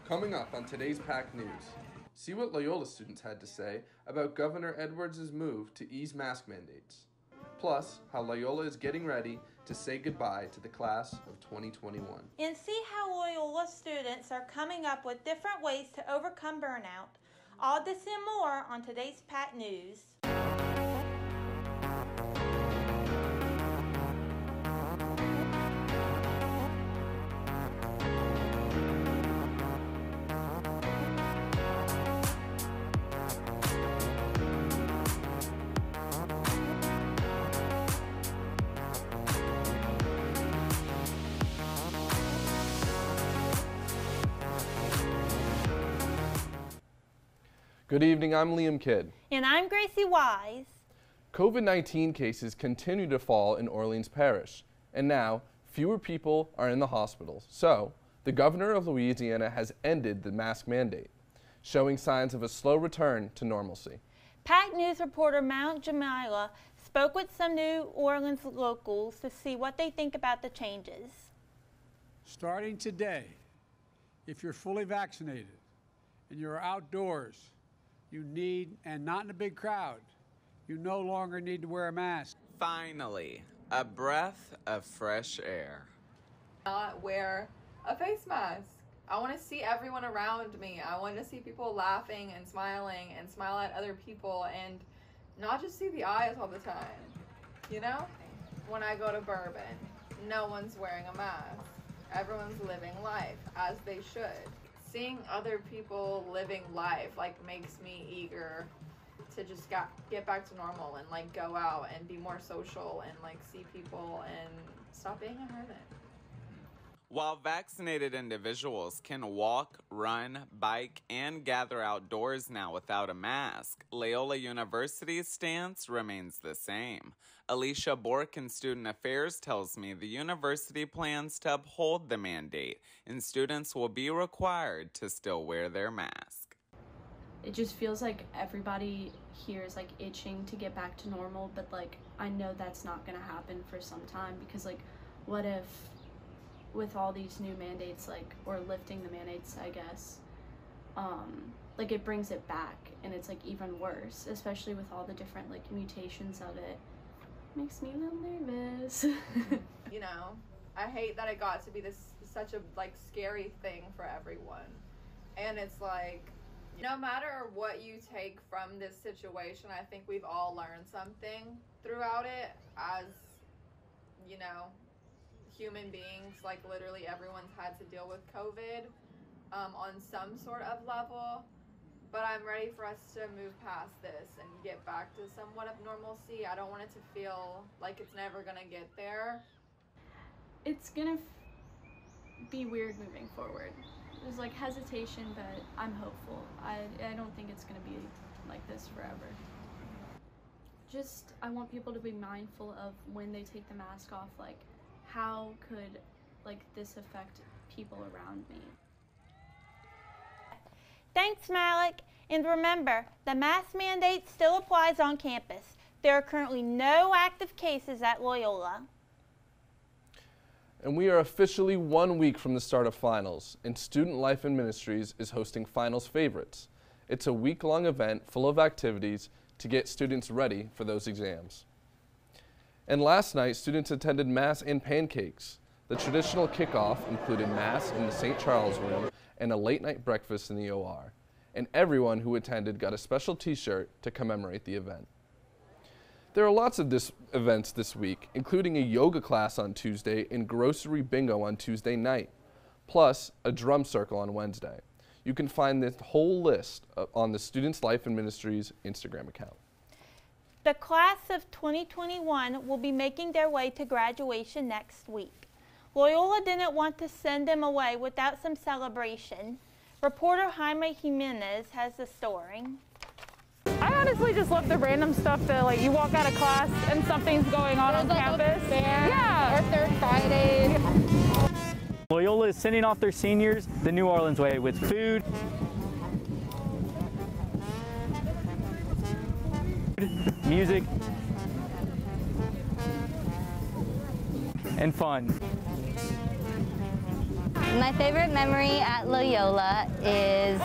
Coming up on today's PAC News, see what Loyola students had to say about Governor Edwards' move to ease mask mandates. Plus, how Loyola is getting ready to say goodbye to the class of 2021. And see how Loyola students are coming up with different ways to overcome burnout. All this and more on today's PAC News. Good evening, I'm Liam Kidd. And I'm Gracie Wise. COVID-19 cases continue to fall in Orleans Parish, and now fewer people are in the hospitals. So, the governor of Louisiana has ended the mask mandate, showing signs of a slow return to normalcy. PAC News reporter Mount Jamila spoke with some New Orleans locals to see what they think about the changes. Starting today, if you're fully vaccinated and you're outdoors, you need, and not in a big crowd, you no longer need to wear a mask. Finally, a breath of fresh air. Not wear a face mask. I want to see everyone around me. I want to see people laughing and smile at other people and not just see the eyes all the time. You know? When I go to Bourbon, no one's wearing a mask. Everyone's living life as they should. Seeing other people living life makes me eager to just get back to normal and go out and be more social and see people and stop being a hermit. While vaccinated individuals can walk, run, bike, and gather outdoors now without a mask, Loyola University's stance remains the same. Alicia Bork in Student Affairs tells me the university plans to uphold the mandate, and students will be required to still wear their mask. It just feels like everybody here is itching to get back to normal, but I know that's not going to happen for some time, because what if with all these new mandates, or lifting the mandates, I guess, it brings it back, and it's even worse, especially with all the different mutations of it. Makes me a little nervous. You know, I hate that it got to be such a scary thing for everyone, and it's no matter what you take from this situation, I think we've all learned something throughout it as, you know, human beings. Literally everyone's had to deal with COVID on some sort of level, but I'm ready for us to move past this and get back to somewhat of normalcy. I don't want it to feel like it's never gonna get there. It's gonna be weird moving forward. There's hesitation, but I'm hopeful. I don't think it's gonna be like this forever. Just, I want people to be mindful of when they take the mask off, how could this affect people around me? Thanks, Malik. And remember, the mask mandate still applies on campus. There are currently no active cases at Loyola. And we are officially 1 week from the start of finals, and Student Life and Ministries is hosting Finals Favorites. It's a week-long event full of activities to get students ready for those exams. And last night, students attended Mass and Pancakes. The traditional kickoff included Mass in the St. Charles room and a late-night breakfast in the OR. And everyone who attended got a special t-shirt to commemorate the event. There are lots of events this week, including a yoga class on Tuesday and grocery bingo on Tuesday night, plus a drum circle on Wednesday. You can find this whole list on the Students Life and Ministries Instagram account. The class of 2021 will be making their way to graduation next week. Loyola didn't want to send them away without some celebration. Reporter Jaime Jimenez has the story. I honestly just love the random stuff that you walk out of class and something's going on campus. Yeah. Or Third Friday. Loyola is sending off their seniors the New Orleans way with food, music, and fun. My favorite memory at Loyola is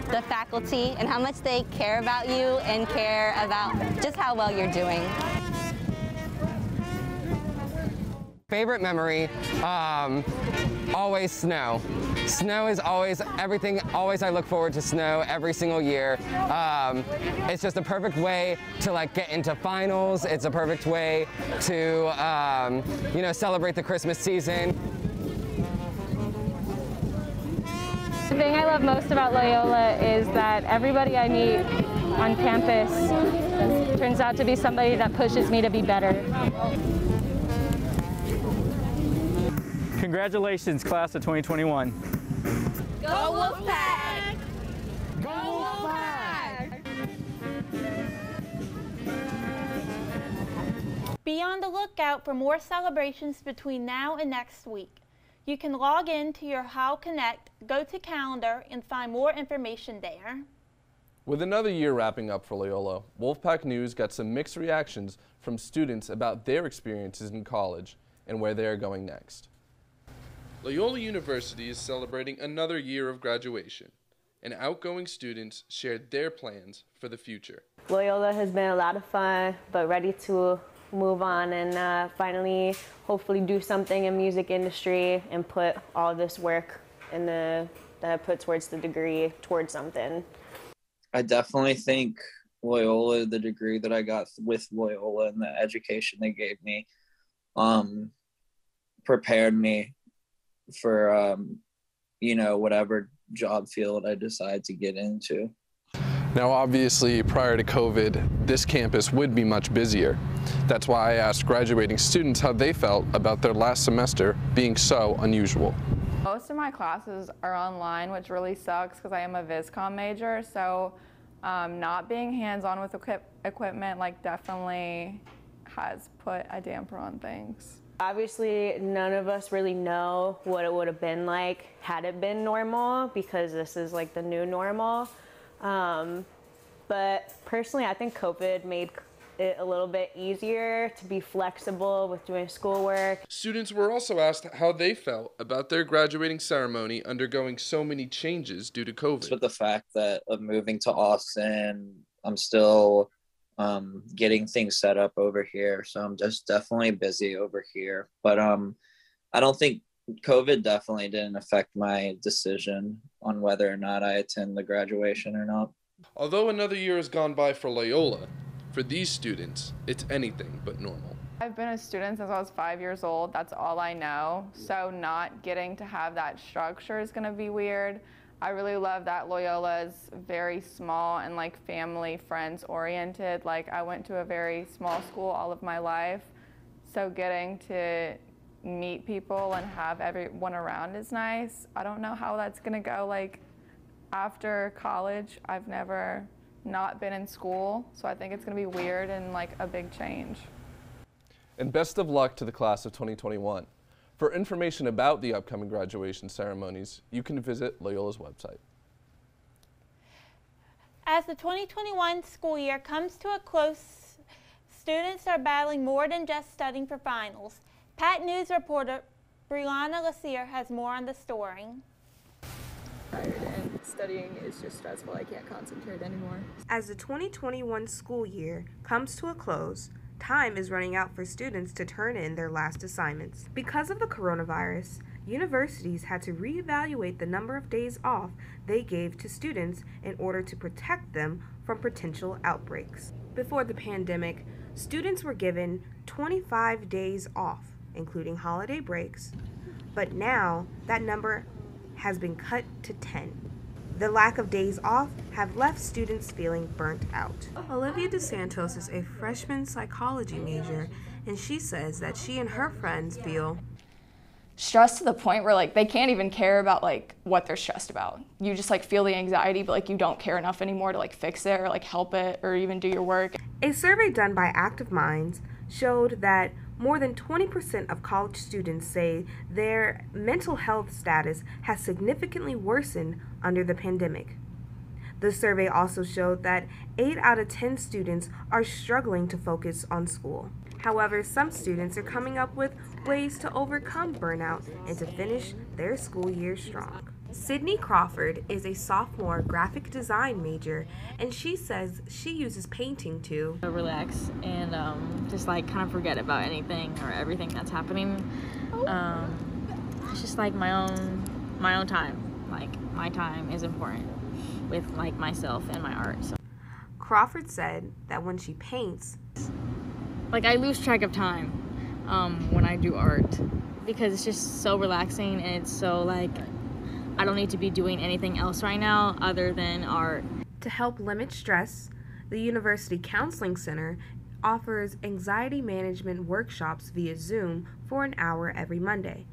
the faculty and how much they care about you and care about just how well you're doing. Favorite memory, always snow. Snow is always everything, always I look forward to snow every single year. It's just a perfect way to like get into finals. It's a perfect way to, you know, celebrate the Christmas season. The thing I love most about Loyola is that everybody I meet on campus turns out to be somebody that pushes me to be better. Congratulations, class of 2021. Go Wolfpack! Go Wolfpack! Be on the lookout for more celebrations between now and next week. You can log in to your How Connect, go to calendar, and find more information there. With another year wrapping up for Loyola, Wolfpack News got some mixed reactions from students about their experiences in college and where they are going next. Loyola University is celebrating another year of graduation, and outgoing students shared their plans for the future. Loyola has been a lot of fun, but ready to move on and finally hopefully do something in music industry and put all this work in that I put towards the degree towards something. I definitely think Loyola, the degree that I got with Loyola and the education they gave me, prepared me for, you know, whatever job field I decide to get into. Now obviously, prior to COVID, this campus would be much busier. That's why I asked graduating students how they felt about their last semester being so unusual. Most of my classes are online, which really sucks because I am a VisCom major, so not being hands-on with equipment like definitely has put a damper on things. Obviously, none of us really know what it would have been like had it been normal, because this is like the new normal. But personally, I think COVID made it a little bit easier to be flexible with doing schoolwork. Students were also asked how they felt about their graduating ceremony undergoing so many changes due to COVID. With the fact that of moving to Austin, I'm still getting things set up over here, so I'm just definitely busy over here. But I don't think COVID definitely didn't affect my decision on whether or not I attend the graduation or not. Although another year has gone by for Loyola, for these students, it's anything but normal. I've been a student since I was 5 years old. That's all I know. So not getting to have that structure is going to be weird. I really love that Loyola is very small and like family, friends oriented. Like I went to a very small school all of my life. So getting to meet people and have everyone around is nice. I don't know how that's going to go like after college. I've never not been in school, so I think it's going to be weird and like a big change. And best of luck to the class of 2021. For information about the upcoming graduation ceremonies, you can visit Loyola's website. As the 2021 school year comes to a close, students are battling more than just studying for finals. Pat News reporter Brianna Lassier has more on the story. And studying is just stressful. I can't concentrate anymore. As the 2021 school year comes to a close, time is running out for students to turn in their last assignments. Because of the coronavirus, universities had to reevaluate the number of days off they gave to students in order to protect them from potential outbreaks. Before the pandemic, students were given 25 days off, including holiday breaks, but now that number has been cut to 10. The lack of days off have left students feeling burnt out. Olivia DeSantos is a freshman psychology major, and she says that she and her friends feel stressed to the point where like they can't even care about like what they're stressed about. You just like feel the anxiety, but like you don't care enough anymore to like fix it or like help it or even do your work. A survey done by Active Minds showed that more than 20% of college students say their mental health status has significantly worsened under the pandemic. The survey also showed that 8 out of 10 students are struggling to focus on school. However, some students are coming up with ways to overcome burnout and to finish their school year strong. Sydney Crawford is a sophomore graphic design major, and she says she uses painting to relax and just like kind of forget about anything or everything that's happening. It's just like my own time. Like my time is important with like myself and my art. So. Crawford said that when she paints, like I lose track of time when I do art because it's just so relaxing and it's so like I don't need to be doing anything else right now other than art. To help limit stress, the University Counseling Center offers anxiety management workshops via Zoom for an hour every Monday.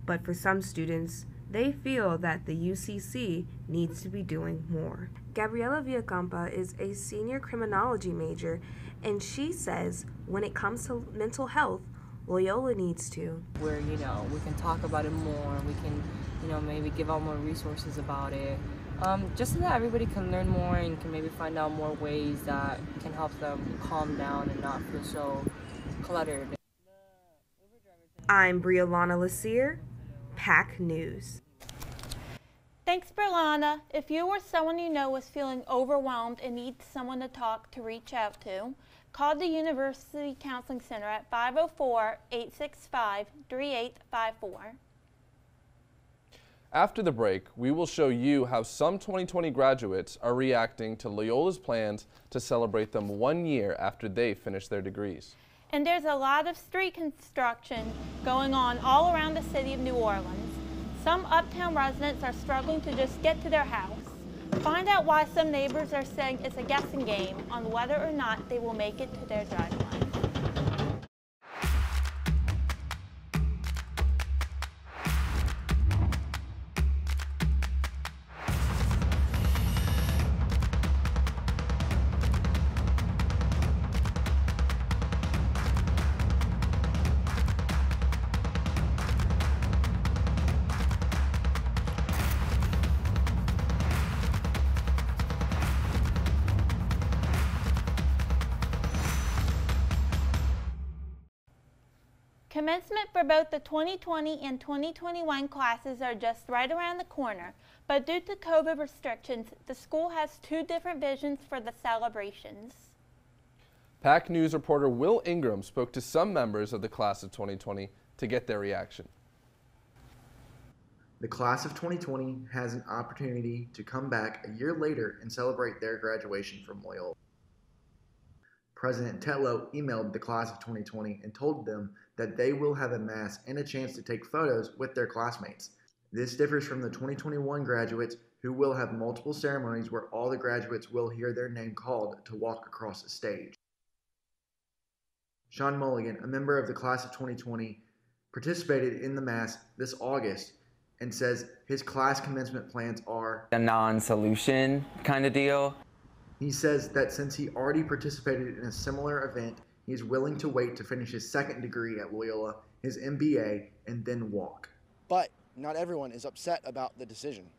But for some students, they feel that the UCC needs to be doing more. Gabriela Villacampa is a senior criminology major, and she says when it comes to mental health, Loyola needs to. Where, we can talk about it more, we can, maybe give out more resources about it, just so that everybody can learn more and can maybe find out more ways that can help them calm down and not feel so cluttered. I'm Briolana Lassier, PAC News. Thanks, Briolana. If you or someone you know is feeling overwhelmed and needs someone to talk to, reach out to, call the University Counseling Center at 504-865-3854. After the break, we will show you how some 2020 graduates are reacting to Loyola's plans to celebrate them 1 year after they finish their degrees. And there's a lot of street construction going on all around the city of New Orleans. Some uptown residents are struggling to just get to their house. Find out why some neighbors are saying it's a guessing game on whether or not they will make it to their driveway. Commencement for both the 2020 and 2021 classes are just right around the corner, but due to COVID restrictions, the school has two different visions for the celebrations. PAC News reporter Will Ingram spoke to some members of the class of 2020 to get their reaction. The class of 2020 has an opportunity to come back a year later and celebrate their graduation from Loyola. President Tetlow emailed the class of 2020 and told them that they will have a mass and a chance to take photos with their classmates. This differs from the 2021 graduates who will have multiple ceremonies where all the graduates will hear their name called to walk across the stage. Sean Mulligan, a member of the class of 2020, participated in the mass this August and says his class commencement plans are a non-solution kind of deal. He says that since he already participated in a similar event, he is willing to wait to finish his second degree at Loyola, his MBA, and then walk. But not everyone is upset about the decision.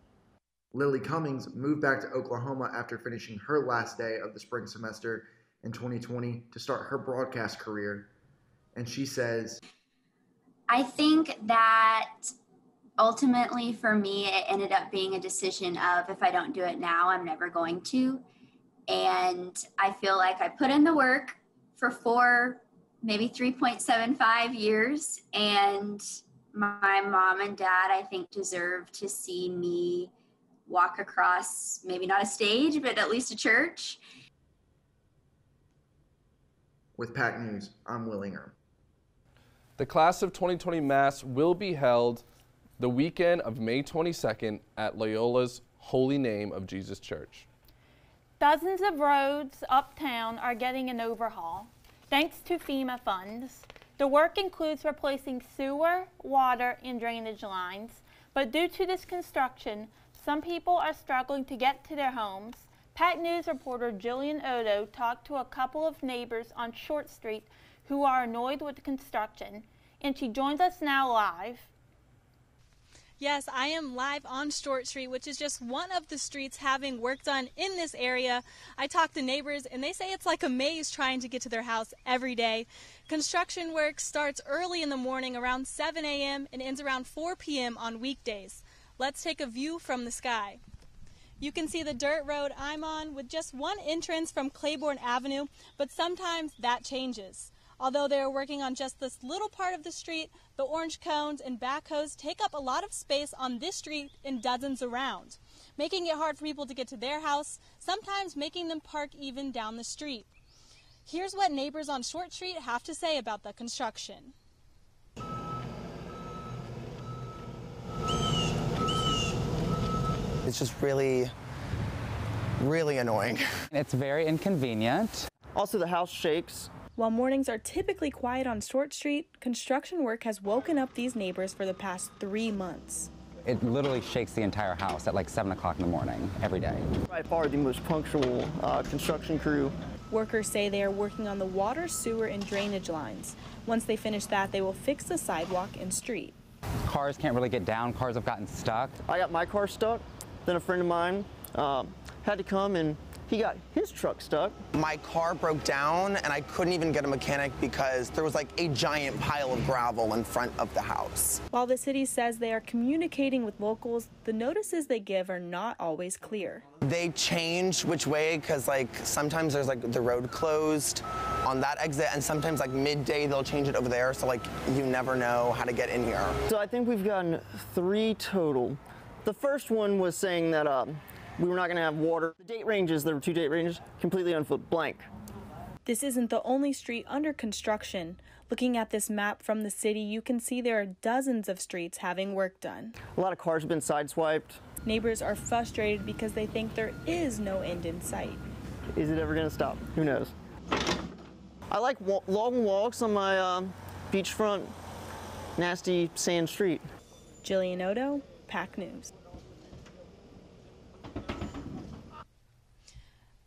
Lily Cummings moved back to Oklahoma after finishing her last day of the spring semester in 2020 to start her broadcast career. And she says, I think that ultimately for me, it ended up being a decision of if I don't do it now, I'm never going to. And I feel like I put in the work for 4, maybe 3.75 years. And my mom and dad, I think, deserve to see me walk across, maybe not a stage, but at least a church. With PAC News, I'm Will Ingram. The class of 2020 Mass will be held the weekend of May 22nd at Loyola's Holy Name of Jesus Church. Dozens of roads uptown are getting an overhaul, thanks to FEMA funds. The work includes replacing sewer, water, and drainage lines, but due to this construction, some people are struggling to get to their homes. PAC News reporter Jillian Odo talked to a couple of neighbors on Short Street who are annoyed with the construction, and she joins us now live. Yes, I am live on Short Street, which is just one of the streets having work done in this area. I talked to neighbors and they say it's like a maze trying to get to their house every day. Construction work starts early in the morning around 7 a.m. and ends around 4 p.m. on weekdays. Let's take a view from the sky. You can see the dirt road I'm on with just one entrance from Claiborne Avenue, but sometimes that changes. Although they are working on just this little part of the street, the orange cones and backhoes take up a lot of space on this street and dozens around, making it hard for people to get to their house, sometimes making them park even down the street. Here's what neighbors on Short Street have to say about the construction. It's just really annoying. It's very inconvenient. Also, the house shakes. While mornings are typically quiet on Short Street, construction work has woken up these neighbors for the past 3 months. It literally shakes the entire house at like 7 o'clock in the morning every day. By far the most punctual construction crew. Workers say they are working on the water, sewer, and drainage lines. Once they finish that, they will fix the sidewalk and street. Cars can't really get down. Cars have gotten stuck. I got my car stuck. Then a friend of mine had to come and he got his truck stuck. My car broke down and I couldn't even get a mechanic because there was like a giant pile of gravel in front of the house. While the city says they are communicating with locals, the notices they give are not always clear. They change which way because like sometimes there's like the road closed on that exit and sometimes like midday they'll change it over there, so like you never know how to get in here. So I think we've gotten 3 total. The first one was saying that we were not going to have water. The date ranges, there were 2 date ranges, completely unfilled, blank. This isn't the only street under construction. Looking at this map from the city, you can see there are dozens of streets having work done. A lot of cars have been sideswiped. Neighbors are frustrated because they think there is no end in sight. Is it ever going to stop? Who knows? I like long walks on my beachfront, nasty sand street. Jillian Odo, PAC News.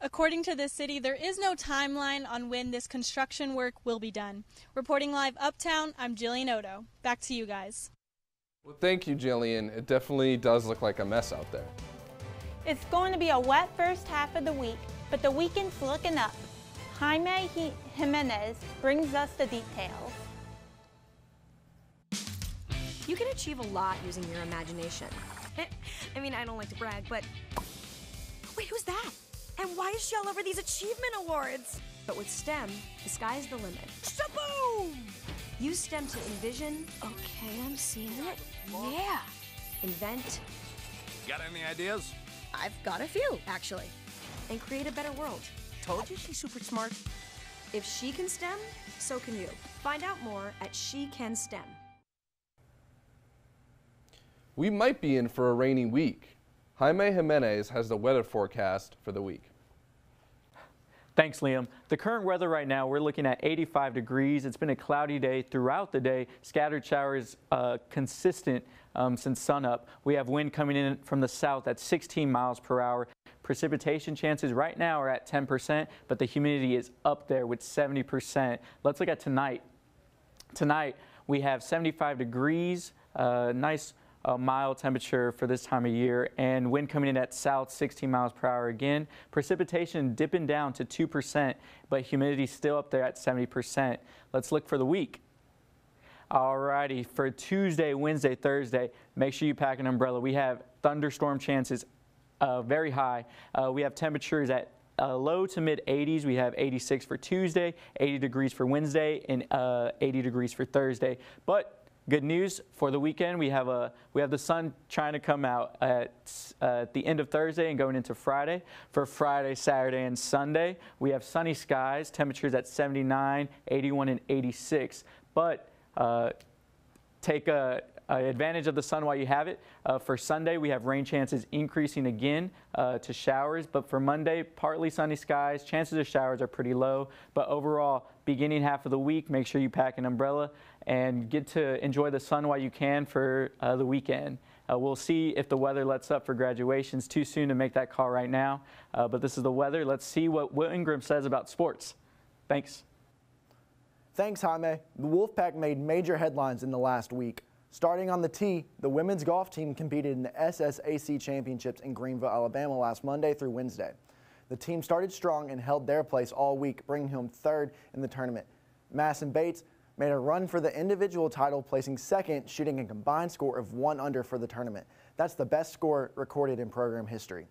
According to the city, there is no timeline on when this construction work will be done. Reporting live uptown, I'm Jillian Odo. Back to you guys. Well, thank you, Jillian. It definitely does look like a mess out there. It's going to be a wet first half of the week, but the weekend's looking up. Jaime Jimenez brings us the details. You can achieve a lot using your imagination. I mean, I don't like to brag, but... Wait, who's that? And why is she all over these achievement awards? But with STEM, the sky's the limit. Shaboom! Use STEM to envision. Okay, I'm seeing it. Yeah. Invent. Got any ideas? I've got a few, actually. And create a better world. Told you she's super smart. If she can STEM, so can you. Find out more at She Can STEM. We might be in for a rainy week. Jaime Jimenez has the weather forecast for the week. Thanks, Liam. The current weather right now, we're looking at 85 degrees. It's been a cloudy day throughout the day. Scattered showers consistent since sunup. We have wind coming in from the south at 16 miles per hour. Precipitation chances right now are at 10%, but the humidity is up there with 70%. Let's look at tonight. Tonight, we have 75 degrees, nice mild temperature for this time of year, and wind coming in at south 16 miles per hour again. Precipitation dipping down to 2%, but humidity still up there at 70%. Let's look for the week. Alrighty, for Tuesday, Wednesday, Thursday, make sure you pack an umbrella. We have thunderstorm chances very high. We have temperatures at low to mid 80s. We have 86 for Tuesday, 80 degrees for Wednesday, and 80 degrees for Thursday. But good news for the weekend, we have the sun trying to come out at the end of Thursday and going into Friday. For Friday, Saturday, and Sunday, we have sunny skies, temperatures at 79, 81, and 86. But take advantage of the sun while you have it. For Sunday, we have rain chances increasing again to showers, but for Monday, partly sunny skies. Chances of showers are pretty low, but overall, beginning half of the week, make sure you pack an umbrella and get to enjoy the sun while you can for the weekend. We'll see if the weather lets up for graduations. Too soon to make that call right now, but this is the weather. Let's see what Will Ingram says about sports. Thanks. Thanks, Jaime. The Wolfpack made major headlines in the last week. Starting on the tee, the women's golf team competed in the SSAC Championships in Greenville, Alabama last Monday through Wednesday. The team started strong and held their place all week, bringing home third in the tournament. Madison Bates made a run for the individual title, placing second, shooting a combined score of 1 under for the tournament. That's the best score recorded in program history.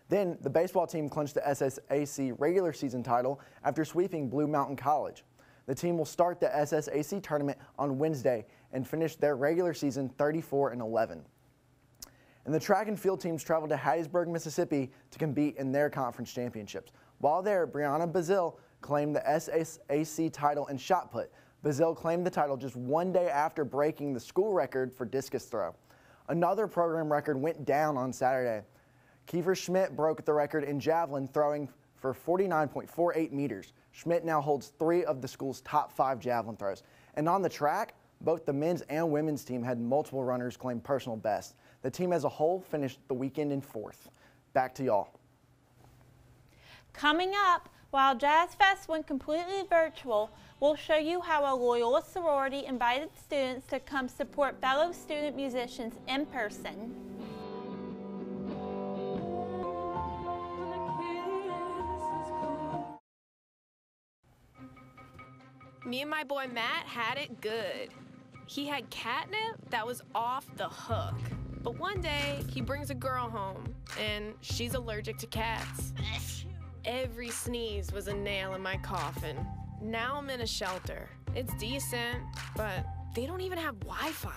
Then, the baseball team clinched the SSAC regular season title after sweeping Blue Mountain College. The team will start the SSAC tournament on Wednesday and finish their regular season 34-11. And the track and field teams traveled to Hattiesburg, Mississippi to compete in their conference championships. While there, Brianna Bazile claimed the SSAC title in shot put. Bazile claimed the title just 1 day after breaking the school record for discus throw. Another program record went down on Saturday. Kiefer Schmidt broke the record in javelin, throwing for 49.48 meters. Schmidt now holds 3 of the school's top 5 javelin throws. And on the track, both the men's and women's team had multiple runners claim personal bests. The team as a whole finished the weekend in 4th. Back to y'all. Coming up, while Jazz Fest went completely virtual, we'll show you how a Loyola sorority invited students to come support fellow student musicians in person. Me and my boy Matt had it good. He had catnip that was off the hook. But one day, he brings a girl home, and she's allergic to cats. Every sneeze was a nail in my coffin. Now I'm in a shelter. It's decent, but they don't even have Wi-Fi.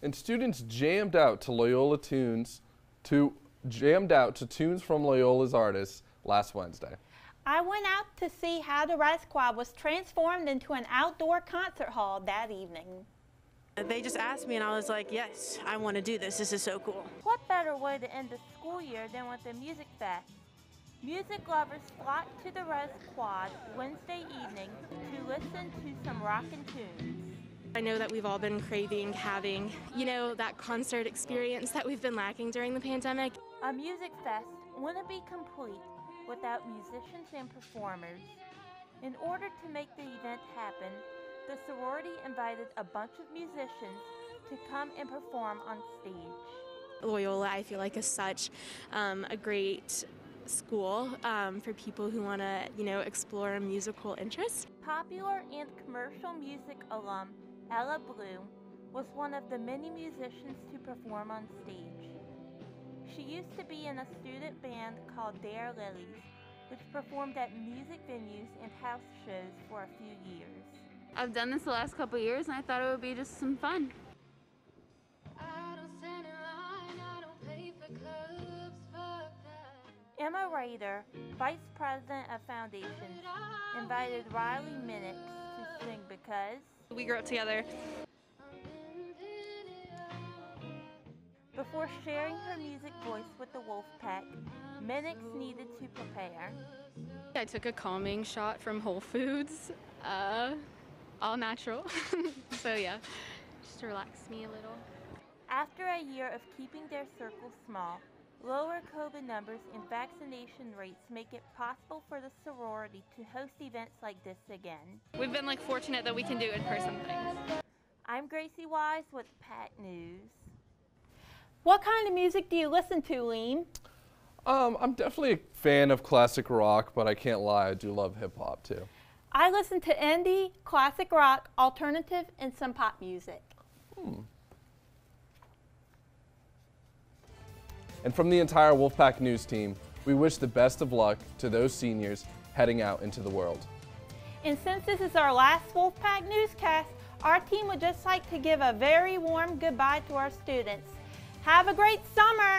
And students jammed out to tunes from Loyola's artists last Wednesday. I went out to see how the Red Squad was transformed into an outdoor concert hall that evening. They just asked me and I was like, yes, I want to do this. This is so cool. What better way to end the school year than with a music fest? Music lovers flocked to the Red Squad Wednesday evening to listen to some rockin' tunes. I know that we've all been craving having, that concert experience that we've been lacking during the pandemic. A music fest wouldn't be complete without musicians and performers. In order to make the event happen, the sorority invited a bunch of musicians to come and perform on stage. Loyola, I feel like, is such a great school for people who want to, explore a musical interest. Popular and commercial music alum Ella Blue was one of the many musicians to perform on stage. She used to be in a student band called Dare Lilies, which performed at music venues and house shows for a few years. I've done this the last couple of years and I thought it would be just some fun. Emma Rader, Vice President of Foundations, invited Riley Minix to sing because we grew up together. Before sharing her music voice with the Wolfpack, Minix needed to prepare. I took a calming shot from Whole Foods, all natural. So yeah, just to relax me a little. After a year of keeping their circles small, lower COVID numbers and vaccination rates make it possible for the sorority to host events like this again. We've been fortunate that we can do in-person things. I'm Gracie Wise with Pat News. What kind of music do you listen to, Liam? I'm definitely a fan of classic rock, but I can't lie, I do love hip hop too. I listen to indie, classic rock, alternative, and some pop music. And from the entire Wolfpack News team, we wish the best of luck to those seniors heading out into the world. And since this is our last Wolfpack newscast, our team would just like to give a very warm goodbye to our students. Have a great summer!